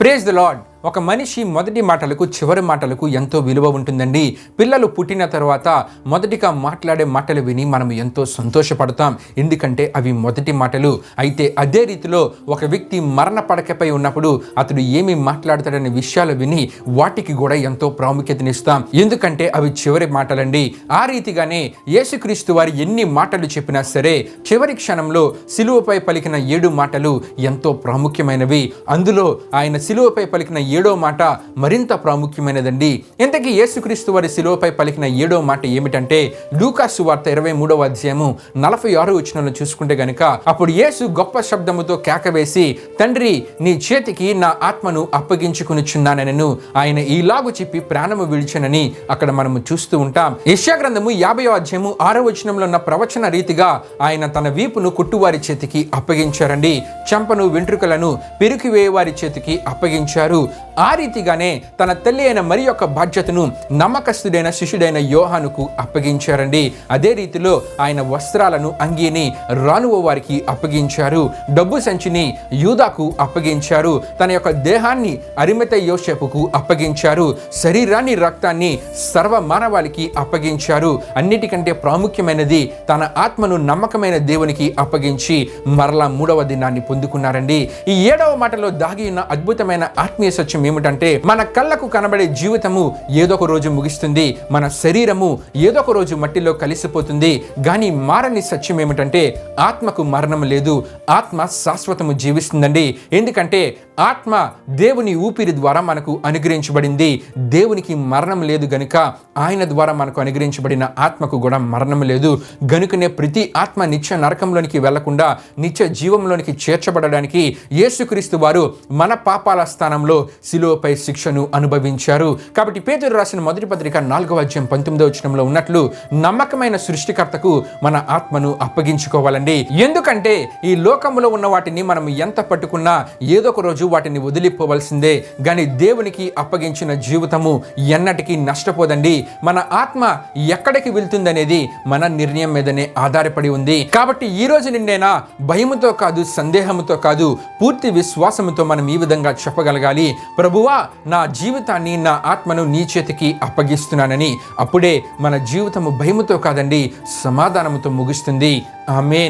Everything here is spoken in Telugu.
Praise the lord. ఒక మనిషి మొదటి మాటలకు చివరి మాటలకు ఎంతో విలువ ఉంటుందండి. పిల్లలు పుట్టిన తర్వాత మొదటిగా మాట్లాడే మాటలు విని మనం ఎంతో సంతోషపడతాం, ఎందుకంటే అవి మొదటి మాటలు. అయితే అదే రీతిలో ఒక వ్యక్తి మరణ పడకపై ఉన్నప్పుడు అతడు ఏమి మాట్లాడతాడనే విషయాలు విని వాటికి కూడా ఎంతో ప్రాముఖ్యతనిస్తాం, ఎందుకంటే అవి చివరి మాటలండి. ఆ రీతిగానే యేసుక్రీస్తు వారు ఎన్ని మాటలు చెప్పినా సరే చివరి క్షణంలో సిలువపై పలికిన 7 మాటలు ఎంతో ప్రాముఖ్యమైనవి. అందులో ఆయన సిలువపై పలికిన 7వ మాట మరింత ప్రాముఖ్యమైనదండి. ఇంతకీ యేసుక్రీస్తు వారి సిలువపై పలికిన 7వ మాట ఏమిటంటే లూకా సువార్త 23వ అధ్యాయము 46వ వచనంలో చూసుకుంటే గనుక, అప్పుడు యేసు గొప్ప శబ్దముతో కేకవేసి, తండ్రి నీ చేతికి నా ఆత్మను అప్పగించుకొనుచున్నానెను. ఆయన ఈలాగు చెప్పి ప్రాణము విడిచెనని అక్కడ మనము చూస్తూ ఉంటాం. యెషయా గ్రంథము 50వ అధ్యాయము 6వ వచనంలో ఉన్న ప్రవచన రీతిగా ఆయన తన వీపును కుట్టువారి చేతికి అప్పగించారండి, చెంపను వెంట్రుకలను పెరికివేయవారి చేతికి అప్పగించారు. ఆ రీతిగానే తన తల్లి అయిన మరి యొక్క బాధ్యతను నమ్మకస్తుడైన శిష్యుడైన యోహానుకు అప్పగించారండి. అదే రీతిలో ఆయన వస్త్రాలను, అంగీని రానువ వారికి అప్పగించారు, డబ్బు సంచిని యూదాకు అప్పగించారు, తన యొక్క దేహాన్ని అరిమతై యోసేపుకు అప్పగించారు, శరీరాన్ని రక్తాన్ని సర్వ మానవాళికి అప్పగించారు. అన్నిటికంటే ప్రాముఖ్యమైనది తన ఆత్మను నమ్మకమైన దేవునికి అప్పగించి మరలా 3వ దినాన్ని పొందుకున్నారండి. ఈ 7వ మాటలో దాగి ఉన్న అద్భుతమైన ఆత్మీయ సత్యం ఏమిటంటే, మన కళ్ళకు కనబడే జీవితము ఏదో ఒక రోజు ముగిస్తుంది, మన శరీరము ఏదో ఒక రోజు మట్టిలో కలిసిపోతుంది. కానీ మారని సత్యం ఏమిటంటే ఆత్మకు మరణం లేదు, ఆత్మ శాశ్వతము జీవిస్తుందండి. ఎందుకంటే ఆత్మ దేవుని ఊపిరి ద్వారా మనకు అనుగ్రహించబడింది. దేవునికి మరణం లేదు గనుక ఆయన ద్వారా మనకు అనుగ్రహించబడిన ఆత్మకు కూడా మరణం లేదు. గనుకనే ప్రతి ఆత్మ నిత్య నరకంలోనికి వెళ్లకుండా నిత్య జీవంలోనికి చేర్చబడడానికి యేసుక్రీస్తు వారు మన పాపాల స్థానంలో సిలువపై శిక్షను అనుభవించారు. కాబట్టి పేతురు రాసిన మొదటి పత్రిక 4వ అధ్యాయం 19వ వచనంలో ఉన్నట్లు నమ్మకమైన సృష్టికర్తకు మన ఆత్మను అప్పగించుకోవాలండి. ఎందుకంటే ఈ లోకములో ఉన్న వాటిని మనం ఎంత పట్టుకున్నా ఏదో ఒక రోజు వాటిని వదిలిపోవలసిందే. కానీ దేవునికి అప్పగించిన జీవితము ఎన్నటికీ నష్టపోదండి. మన ఆత్మ ఎక్కడికి వెళ్తుందనేది మన నిర్ణయం మీదనే ఆధారపడి ఉంది. కాబట్టి ఈ రోజు నిండైనా భయముతో కాదు, సందేహముతో కాదు, పూర్తి విశ్వాసముతో మనం ఈ విధంగా చెప్పగలగాలి, ప్రభువా నా జీవితాన్ని, నా ఆత్మను నీ చేతికి అప్పగిస్తున్నానని. అప్పుడే మన జీవితము భయముతో కాదండి, సమాధానముతో ముగుస్తుంది. ఆమేన్.